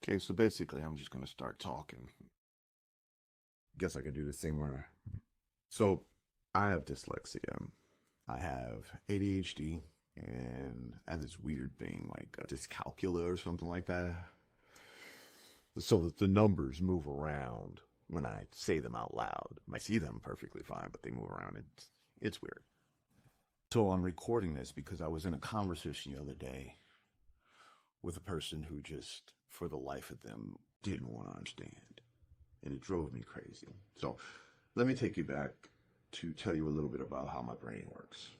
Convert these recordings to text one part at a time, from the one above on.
Okay, so basically, I'm just gonna start talking. Guess I could do the same one. So, I have dyslexia. I have ADHD, and I have this weird thing like dyscalculia or something like that. So that the numbers move around when I say them out loud. I see them perfectly fine, but they move around. It's weird. So I'm recording this because I was in a conversation the other day with a person who just, for the life of them, didn't want to understand. And it drove me crazy. So let me take you back to tell you a little bit about how my brain works.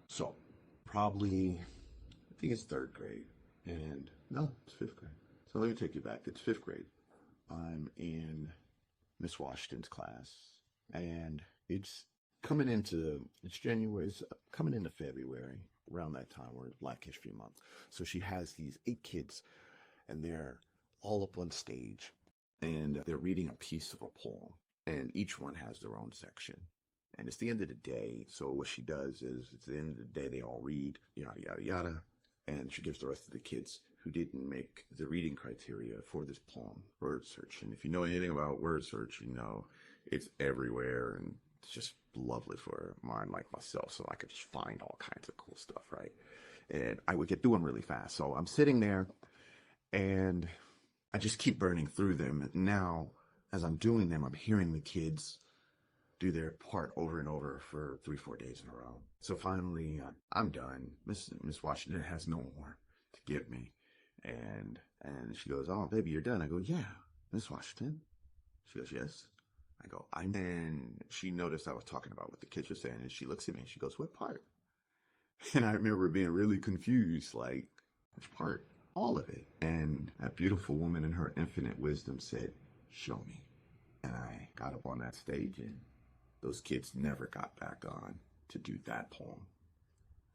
So, probably, I think it's third grade. And no, it's fifth grade. So let me take you back. It's fifth grade. I'm in Miss Washington's class. And it's January, it's coming into February, around that time. We're in Black History Month. So she has these 8 kids, and they're all up on stage, and they're reading a piece of a poem, and each one has their own section. And it's the end of the day, so what she does is, it's the end of the day, they all read, yada, yada, yada, and she gives the rest of the kids who didn't make the reading criteria for this poem word search. And if you know anything about word search, you know it's everywhere, and it's just lovely for a mind like myself, so I could just find all kinds of cool stuff, right? And I would get through them really fast. So I'm sitting there, and I just keep burning through them. Now, as I'm doing them, I'm hearing the kids do their part over and over for 3, 4 days in a row. So finally, I'm done. Miss Washington has no more to give me. And she goes, "Oh, baby, you're done." I go, "Yeah, Miss Washington." She goes, "Yes." I go, and she noticed I was talking about what the kids were saying, and she looks at me and she goes, "What part?" And I remember being really confused, like, which part? All of it. And that beautiful woman in her infinite wisdom said, "Show me." And I got up on that stage, and those kids never got back on to do that poem.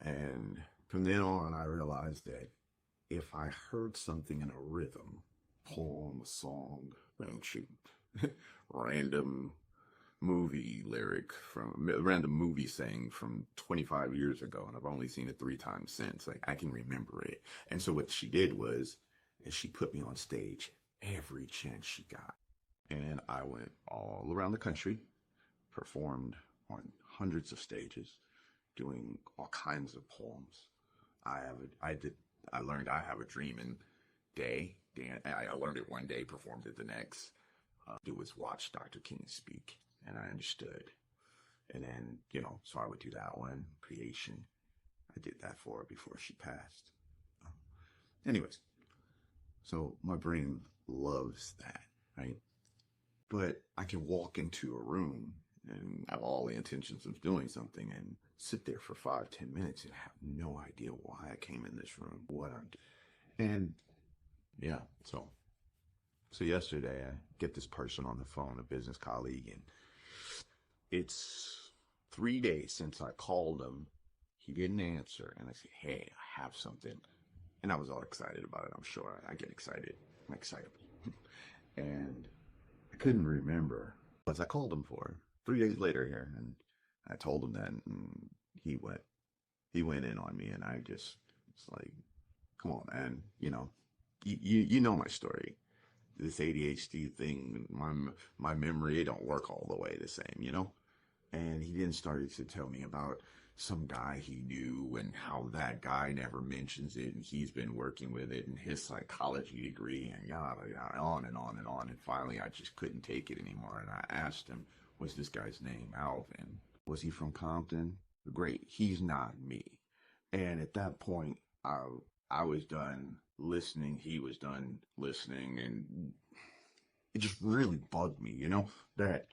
And from then on, I realized that if I heard something in a rhythm, poem, a song, random movie lyric from random movie saying from 25 years ago, and I've only seen it 3 times since, like, I can remember it. And so what she did was, is she put me on stage every chance she got. And I went all around the country, performed on hundreds of stages, doing all kinds of poems. I learned I have a dream in day. I learned it one day, performed it the next. It was watch Dr. King speak, and I understood. And then, so I would do that one, creation. I did that for her before she passed. Anyways, so my brain loves that, right? But I can walk into a room and have all the intentions of doing something and sit there for 5, 10 minutes and have no idea why I came in this room, what I'm doing. And yeah, so yesterday I get this person on the phone, a business colleague, and it's 3 days since I called him. He didn't answer, and I said, "Hey, I have something." And I was all excited about it. I'm sure I get excited. I'm excitable. And I couldn't remember what I called him for 3 days later here. And I told him that, and he went in on me, and I just, it's like, come on, man. You know my story. This ADHD thing, my memory, it don't work all the way the same. And he then started to tell me about some guy he knew and how that guy never mentions it, and he's been working with it in his psychology degree, and yada, yada, on and on and on. And finally, I just couldn't take it anymore. And I asked him, "What's this guy's name? Alvin. Was he from Compton?" Great. He's not me. And at that point, I was done listening. He was done listening. And it just really bugged me, that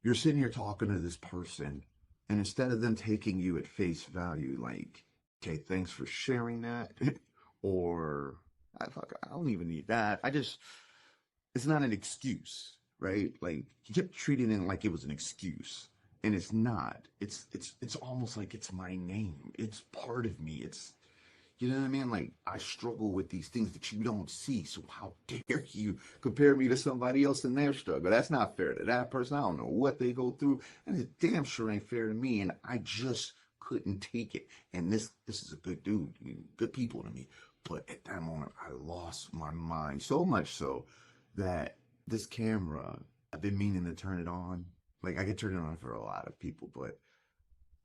you're sitting here talking to this person, and instead of them taking you at face value, like, "Okay, thanks for sharing that," or, I don't even need that. It's not an excuse, right? Like, you kept treating it like it was an excuse, and it's not. It's almost like it's my name. It's part of me. You know what I mean? Like, I struggle with these things that you don't see. So how dare you compare me to somebody else in their struggle? That's not fair to that person. I don't know what they go through. And it damn sure ain't fair to me. And I just couldn't take it. And this is a good dude, good people to me. But at that moment, I lost my mind so much so that this camera, I've been meaning to turn it on. Like I could turn it on for a lot of people, but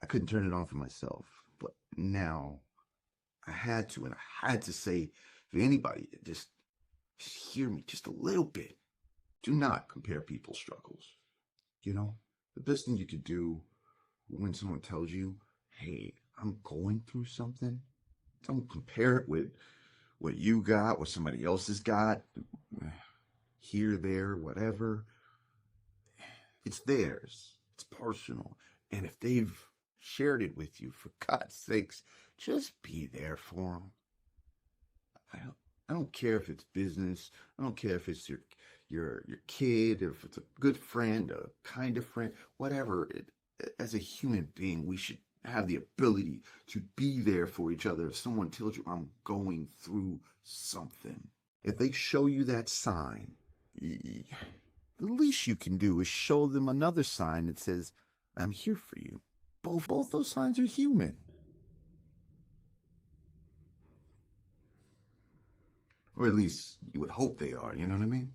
I couldn't turn it on for myself. But now I had to, and I had to say to anybody, just hear me just a little bit. Do not compare people's struggles. You know, the best thing you could do when someone tells you, hey, I'm going through something, don't compare it with what you got, what somebody else has got, here, there, whatever. It's theirs. It's personal. And if they've shared it with you, for God's sakes, just be there for them. I don't care if it's business. I don't care if it's your kid, if it's a good friend, a kind of friend, whatever. As a human being, we should have the ability to be there for each other. If someone tells you I'm going through something, if they show you that sign, the least you can do is show them another sign that says, I'm here for you. Both those signs are human. Or at least you would hope they are, you know what I mean?